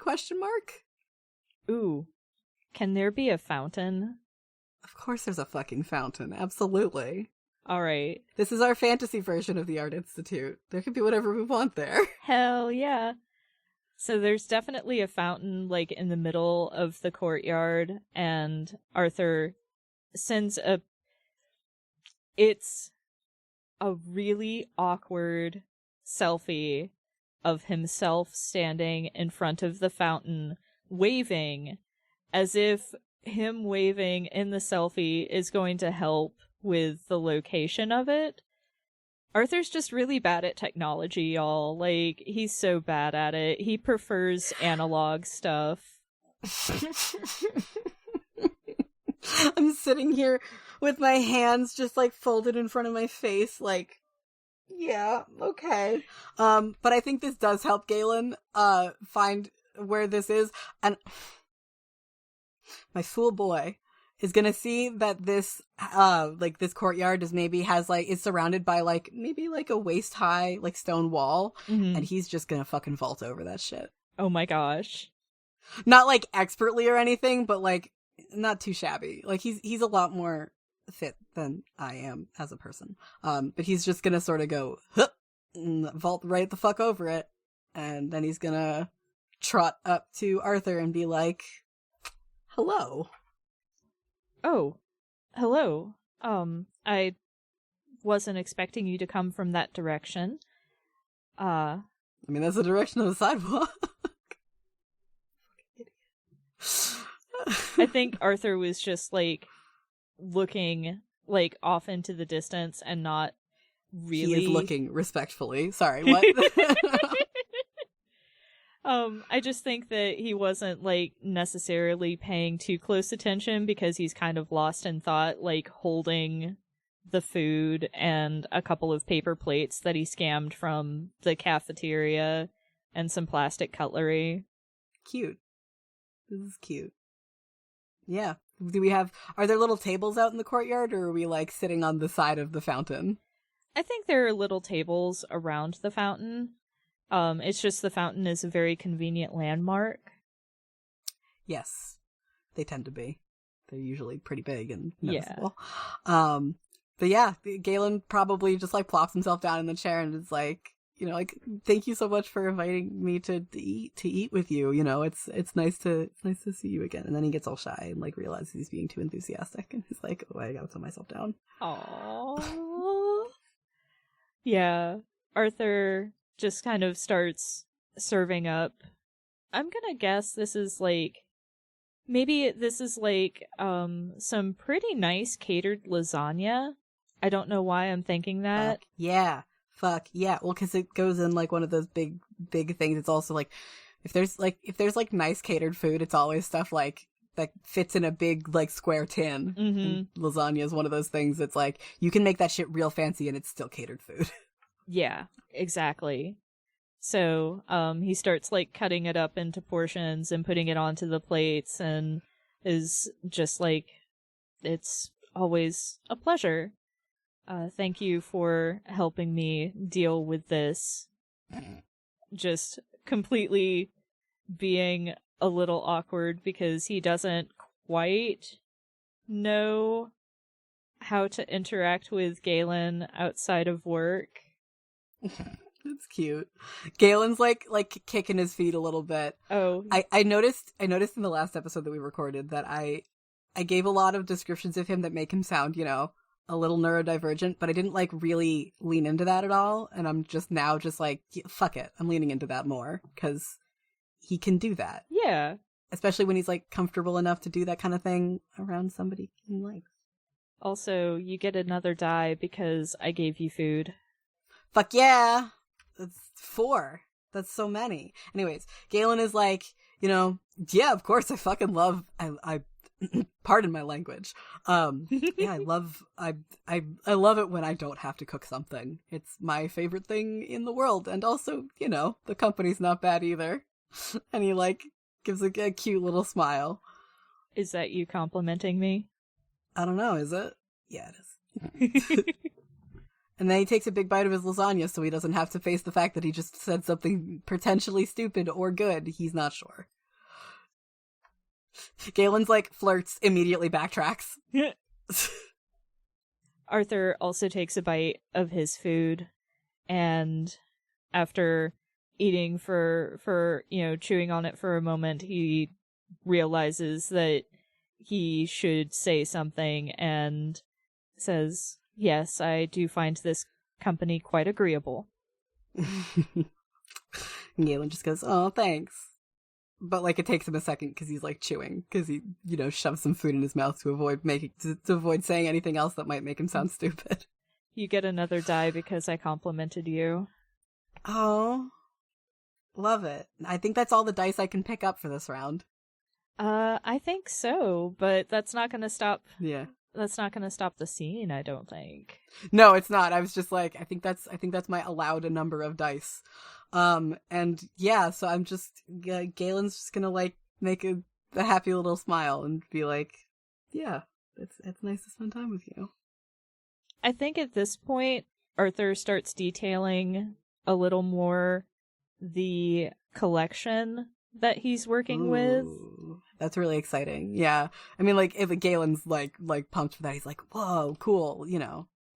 Ooh. Can there be a fountain? Of course there's a fucking fountain, absolutely. Alright. This is our fantasy version of the Art Institute. There can be whatever we want there. Hell yeah. So there's definitely a fountain, like, in the middle of the courtyard, and Arthur sends it's a really awkward selfie of himself standing in front of the fountain, waving, as if him waving in the selfie is going to help with the location of it. Arthur's just really bad at technology, y'all. Like, he's so bad at it. He prefers analog stuff. I'm sitting here with my hands just, like, folded in front of my face, like, yeah, okay. But I think this does help Galen, find where this is, and my fool boy is gonna see that this, like, this courtyard is surrounded by, like, maybe, like, a waist-high, like, stone wall, and he's just gonna fucking vault over that shit. Oh my gosh. Not, like, expertly or anything, but, like, not too shabby. Like, he's a lot more fit than I am as a person. But he's just gonna sort of go, hup, and vault right the fuck over it, and then he's gonna trot up to Arthur and be like, hello. Oh, hello. I wasn't expecting you to come from that direction. I mean, that's the direction of the sidewalk. I think Arthur was just, like, looking, like, off into the distance and not really... He is looking respectfully. Sorry, what? I just think that he wasn't, like, necessarily paying too close attention because he's kind of lost in thought, like, holding the food and a couple of paper plates that he scammed from the cafeteria and some plastic cutlery. Cute. This is cute. Yeah. Are there little tables out in the courtyard, or are we, like, sitting on the side of the fountain? I think there are little tables around the fountain. It's just the fountain is a very convenient landmark. Yes. They tend to be. They're usually pretty big and noticeable. Yeah. But yeah, Galen probably just, like, plops himself down in the chair and is like, you know, like, thank you so much for inviting me to eat with you. You know, it's nice to see you again. And then he gets all shy and, like, realizes he's being too enthusiastic, and he's like, oh, I gotta put myself down. Aww. Yeah. Arthur just kind of starts serving up. I'm gonna guess this is like some pretty nice catered lasagna. I don't know why I'm thinking that. Fuck yeah. Well, because it goes in, like, one of those big things. It's also like, if there's nice catered food, it's always stuff like that fits in a big, like, square tin. Mm-hmm. Lasagna is one of those things that's like, you can make that shit real fancy and it's still catered food. Yeah, exactly. So, he starts, like, cutting it up into portions and putting it onto the plates, and is just like, it's always a pleasure. Thank you for helping me deal with this. Just completely being a little awkward because he doesn't quite know how to interact with Galen outside of work. It's cute. Galen's like kicking his feet a little bit. Oh, I noticed in the last episode that we recorded that I gave a lot of descriptions of him that make him sound, you know, a little neurodivergent, but I didn't, like, really lean into that at all, and I'm just now just like, fuck it, I'm leaning into that more, because he can do that. Yeah. Especially when he's, like, comfortable enough to do that kind of thing around somebody he likes. Also, you get another die because I gave you food. Fuck yeah! That's 4. That's so many. Anyways, Galen is like, you know, yeah, of course, I fucking love, I pardon my language. Yeah, I love it when I don't have to cook something. It's my favorite thing in the world. And also, you know, the company's not bad either. And he, like, gives a cute little smile. Is that you complimenting me? I don't know, is it? Yeah, it is. And then he takes a big bite of his lasagna so he doesn't have to face the fact that he just said something potentially stupid or good. He's not sure. Galen's, like, flirts, immediately backtracks. Arthur also takes a bite of his food, and after eating for you know, chewing on it for a moment, he realizes that he should say something and says, yes, I do find this company quite agreeable. Galen just goes, oh, thanks. But, like, it takes him a second because he's, like, chewing. Because he, shoves some food in his mouth to avoid to avoid saying anything else that might make him sound stupid. You get another die because I complimented you. Oh. Love it. I think that's all the dice I can pick up for this round. I think so, but that's not going to stop. Yeah. That's not going to stop the scene, I don't think. No, it's not. I was just like, I think that's my allowed number of dice. And yeah, so I'm just, Galen's just gonna, like, make a happy little smile and be like, yeah, it's nice to spend time with you. I think at this point, Arthur starts detailing a little more the collection that he's working with. That's really exciting. Yeah. I mean, like, if Galen's, like pumped for that, he's like, whoa, cool,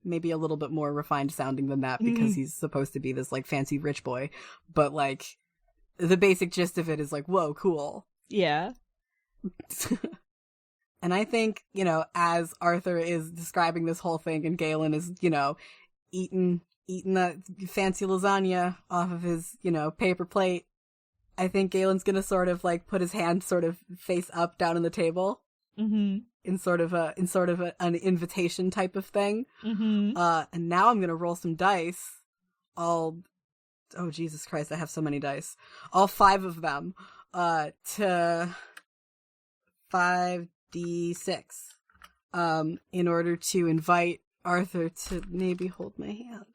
maybe a little bit more refined sounding than that because he's supposed to be this, like, fancy rich boy. But, like, the basic gist of it is like, whoa, cool. Yeah. And I think, as Arthur is describing this whole thing and Galen is, eating that fancy lasagna off of his, paper plate, I think Galen's gonna sort of, like, put his hand sort of face up down on the table. Mm-hmm. In sort of an invitation type of thing. Mm-hmm. And now I'm gonna roll some dice. Oh Jesus Christ, I have so many dice. All 5 of them. To 5d6. In order to invite Arthur to maybe hold my hand.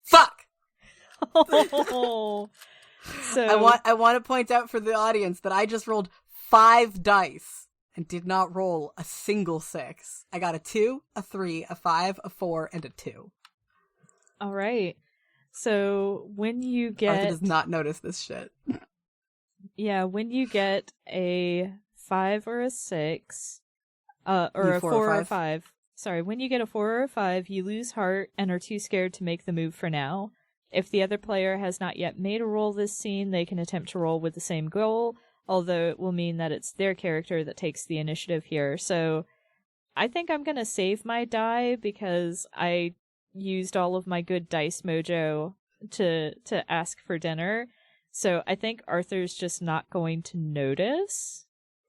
Fuck! Oh. So I want to point out for the audience that I just rolled 5 dice and did not roll a single 6. I got a 2, a 3, a 5, a 4, and a 2. All right. So when you get... Arthur does not notice this shit. Yeah, when you get a 5 or a 6, or a 4 or a 5. Sorry, when you get a 4 or a 5, you lose heart and are too scared to make the move for now. If the other player has not yet made a roll this scene, they can attempt to roll with the same goal, although it will mean that it's their character that takes the initiative here. So I think I'm going to save my die because I used all of my good dice mojo to ask for dinner. So I think Arthur's just not going to notice,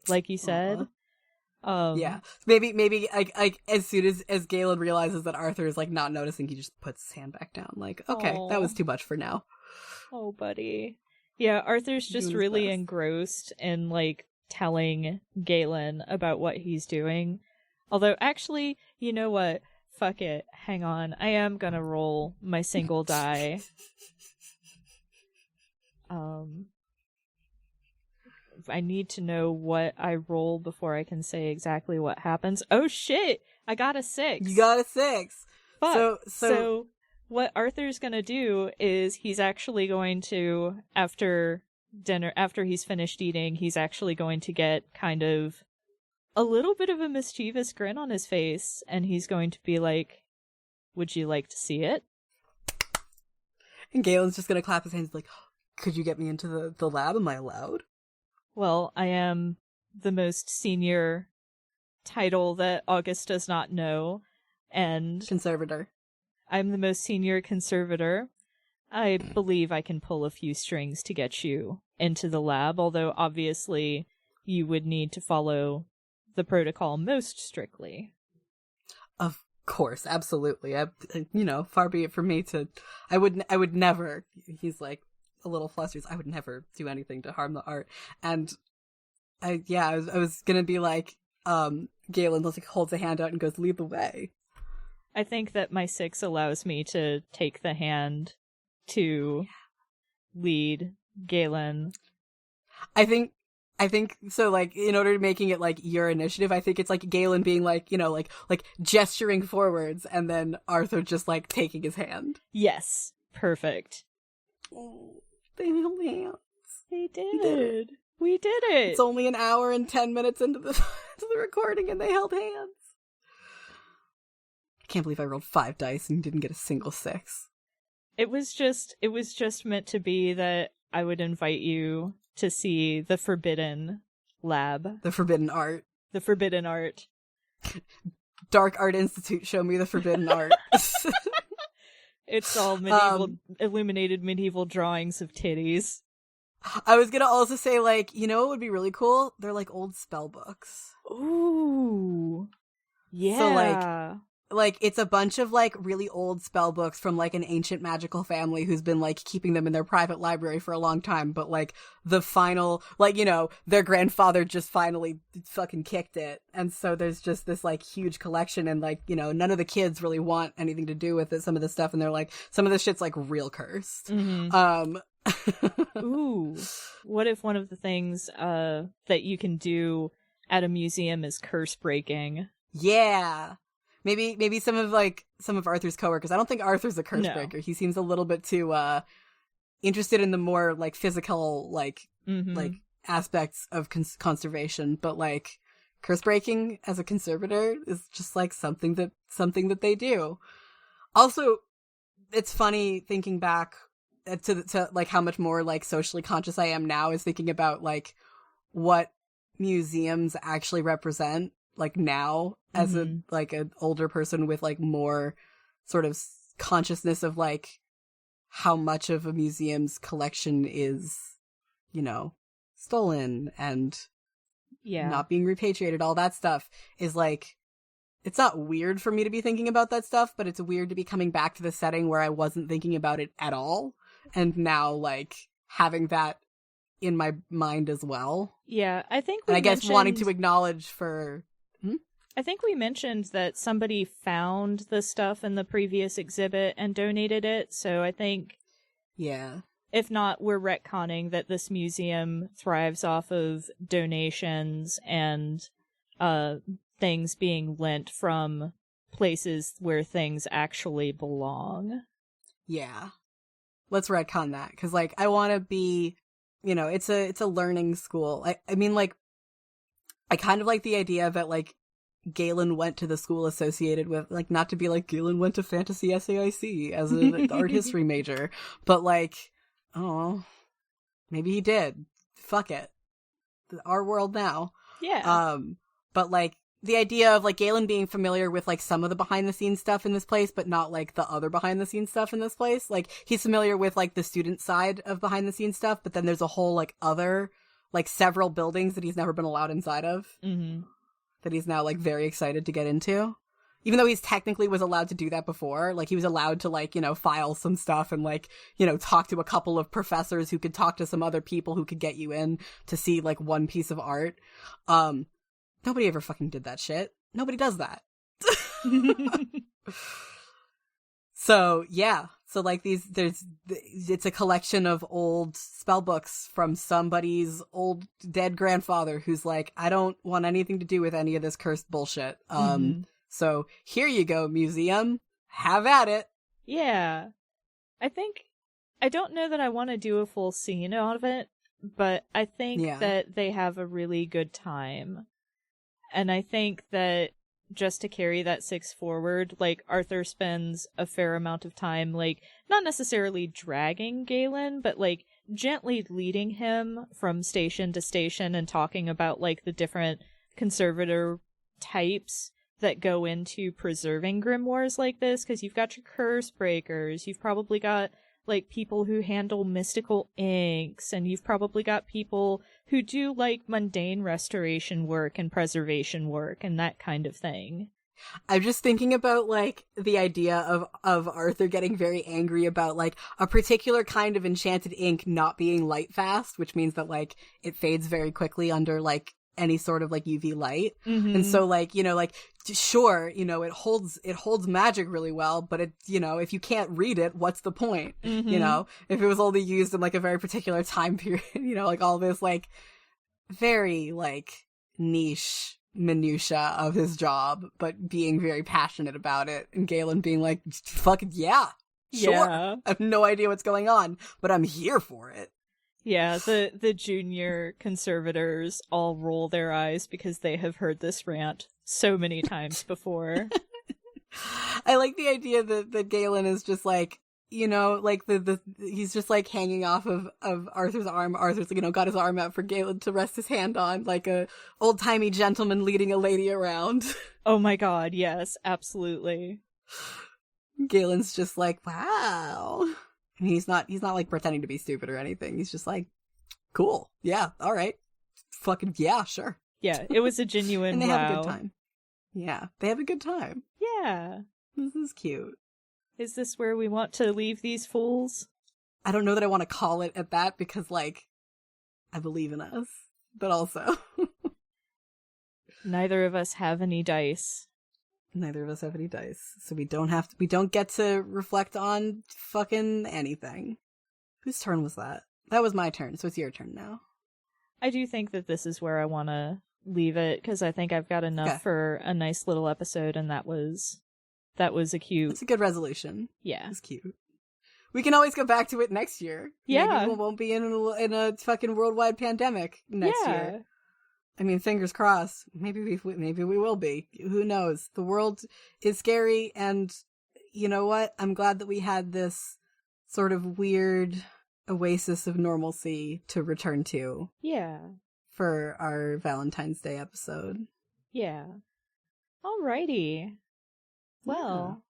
like you said. Yeah, maybe like as soon as Galen realizes that Arthur is, like, not noticing, he just puts his hand back down. Like, okay, that was too much for now. Oh, buddy. Yeah, Arthur's just really engrossed in, like, telling Galen about what he's doing. Although, actually, you know what? Fuck it. Hang on. I am gonna roll my single die. I need to know what I roll before I can say exactly what happens. Oh shit! I got a 6. You got a 6. Fuck. So what Arthur's gonna do is he's actually going to, after dinner, after he's finished eating, he's actually going to get kind of a little bit of a mischievous grin on his face, and he's going to be like, would you like to see it? And Galen's just gonna clap his hands like, could you get me into the lab? Am I allowed? Well, I am the most senior title that August does not know, and... Conservator. I'm the most senior conservator. I believe I can pull a few strings to get you into the lab, although obviously you would need to follow the protocol most strictly. Of course, absolutely. Far be it from me to... I would never... He's like... a little flustered. I would never do anything to harm the art. And I was gonna be like, Galen like holds a hand out and goes, lead the way. I think that my 6 allows me to take the hand to lead Galen. I think so, like, in order to making it like your initiative, I think it's like Galen being like, like gesturing forwards and then Arthur just like taking his hand. Yes. Perfect. Oh. They held hands. They did. We did it. It's only an hour and 10 minutes into the recording and they held hands. I can't believe I rolled 5 dice and didn't get a single 6. It was just meant to be that I would invite you to see the forbidden lab. The forbidden art. The forbidden art. Dark Art Institute, show me the forbidden art. It's all illuminated medieval drawings of titties. I was gonna also say, like, you know what would be really cool? They're like old spell books. Ooh. Yeah. So like it's a bunch of like really old spell books from like an ancient magical family who's been like keeping them in their private library for a long time, but like the final, like, you know, their grandfather just finally fucking kicked it, and so there's just this like huge collection, and like, you know, none of the kids really want anything to do with it, some of the stuff, and they're like, some of the shit's like real cursed. Mm-hmm. Ooh, what if one of the things that you can do at a museum is curse breaking? Yeah. Maybe some of Arthur's coworkers. I don't think Arthur's a curse breaker. He seems a little bit too interested in the more like physical like aspects of conservation, but like curse breaking as a conservator is just like something that they do. Also, it's funny thinking back to like how much more like socially conscious I am now, is thinking about like what museums actually represent, like now as a like an older person with like more sort of consciousness of like how much of a museum's collection is, you know, stolen and not being repatriated. All that stuff is like, it's not weird for me to be thinking about that stuff, but it's weird to be coming back to the setting where I wasn't thinking about it at all, and now like having that in my mind as well. Yeah, I think and I guess wanting to acknowledge for I think we mentioned that somebody found the stuff in the previous exhibit and donated it, so I think if not, we're retconning that this museum thrives off of donations and things being lent from places where things actually belong. Yeah. Let's retcon that, because like I want to be, you know, it's a learning school. I mean, like, I kind of like the idea that like Galen went to the school associated with, like, not to be like Galen went to Fantasy SAIC as an art history major, but like, oh, maybe he did. Fuck it. Our world now. Yeah. But like the idea of like Galen being familiar with like some of the behind the scenes stuff in this place, but not like the other behind the scenes stuff in this place. Like he's familiar with like the student side of behind the scenes stuff, but then there's a whole like other, like several buildings that he's never been allowed inside of. That he's now like very excited to get into, even though he's technically was allowed to do that before. Like he was allowed to like, you know, file some stuff and like, you know, talk to a couple of professors who could talk to some other people who could get you in to see like one piece of art. Nobody ever fucking did that shit. Nobody does that. So yeah, so like it's a collection of old spell books from somebody's old dead grandfather who's like, I don't want anything to do with any of this cursed bullshit. So here you go, museum, have at it. Yeah, I don't know that I want to do a full scene out of it, but I think that they have a really good time, and I think that just to carry that 6 forward, like, Arthur spends a fair amount of time, like, not necessarily dragging Galen, but, like, gently leading him from station to station and talking about, like, the different conservator types that go into preserving grimoires like this, because you've got your curse breakers, you've probably got, like, people who handle mystical inks, and you've probably got people who do, like, mundane restoration work and preservation work and that kind of thing. I'm just thinking about, like, the idea of Arthur getting very angry about, like, a particular kind of enchanted ink not being light fast, which means that, like, it fades very quickly under, like, any sort of, like, UV light. And so, like, you know, like, sure, you know, it holds magic really well, but it, you know, if you can't read it, what's the point? You know, if it was only used in like a very particular time period, you know, like all this like very like niche minutia of his job, but being very passionate about it, and Galen being like, fucking sure. I have no idea what's going on, but I'm here for it. Yeah, the junior conservators all roll their eyes because they have heard this rant so many times before. I like the idea that Galen is just like, you know, like he's just like hanging off of Arthur's arm. Arthur's, you know, got his arm out for Galen to rest his hand on, like a old-timey gentleman leading a lady around. Oh my god, yes, absolutely. Galen's just like, wow. And he's not like pretending to be stupid or anything. He's just like, Cool. Yeah. All right. Fucking yeah, sure. Yeah, it was a genuine And they wow. have a good time. Yeah, they have a good time. Yeah. This is cute. Is this where we want to leave these fools? I don't know that I want to call it at that because, like, I believe in us, but also neither of us have any dice. Neither of us have any dice, so we don't get to reflect on fucking anything. Whose turn was that? That was my turn, so it's your turn now. I do think that this is where I want to leave it, because I think I've got enough for a nice little episode, and that was a cute... It's a good resolution. Yeah. It's cute. We can always go back to it next year. Yeah. Maybe we won't be in a fucking worldwide pandemic next year. I mean, fingers crossed. Maybe we will be. Who knows? The world is scary, and you know what? I'm glad that we had this sort of weird oasis of normalcy to return to. Yeah. For our Valentine's Day episode. Yeah. Alrighty. Well,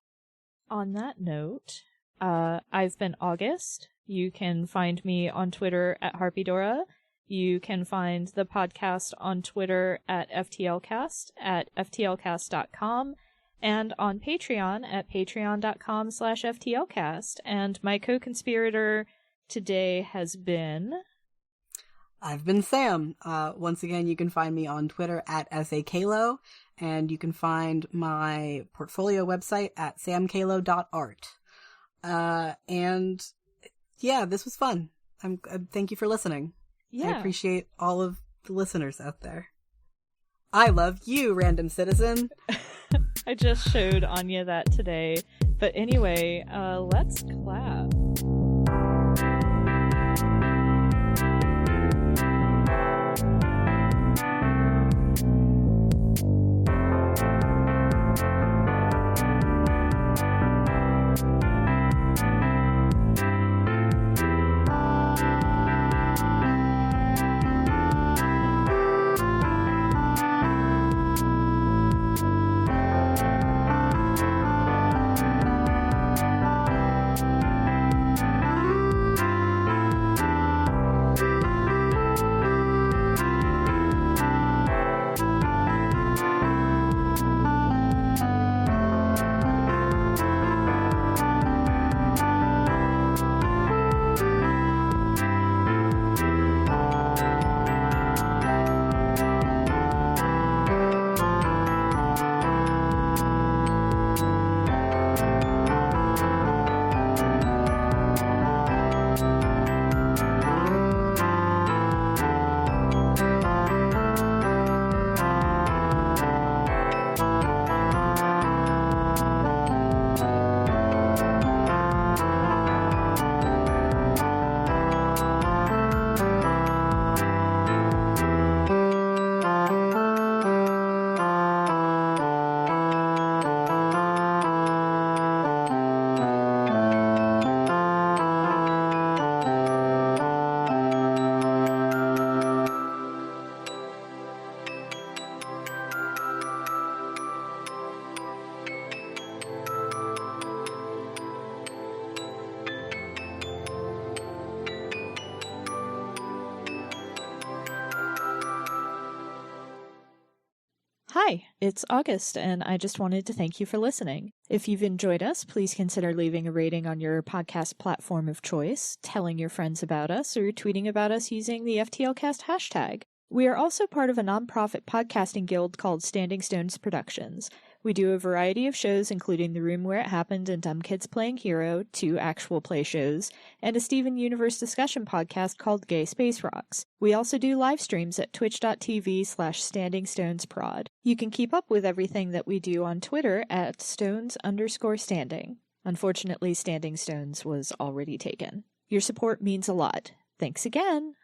on that note, I've been August. You can find me on Twitter at Harpydora. You can find the podcast on Twitter at FTLcast, at FTLcast.com, and on Patreon at patreon.com/FTLcast. And my co-conspirator today has been... I've been Sam. Once again, you can find me on Twitter at SAKalo, and you can find my portfolio website at samkalo.art. And yeah, this was fun. Thank you for listening. Yeah. I appreciate all of the listeners out there. I love you, random citizen. I just showed Anya that today. But anyway, let's clap. Hi, it's August, and I just wanted to thank you for listening. If you've enjoyed us, please consider leaving a rating on your podcast platform of choice, telling your friends about us, or tweeting about us using the FTLcast hashtag. We are also part of a nonprofit podcasting guild called Standing Stones Productions. We do a variety of shows, including The Room Where It Happened and Dumb Kids Playing Hero, 2 actual play shows, and a Steven Universe discussion podcast called Gay Space Rocks. We also do live streams at twitch.tv/StandingStonesProd. You can keep up with everything that we do on Twitter at Stones_Standing. Unfortunately, Standing Stones was already taken. Your support means a lot. Thanks again!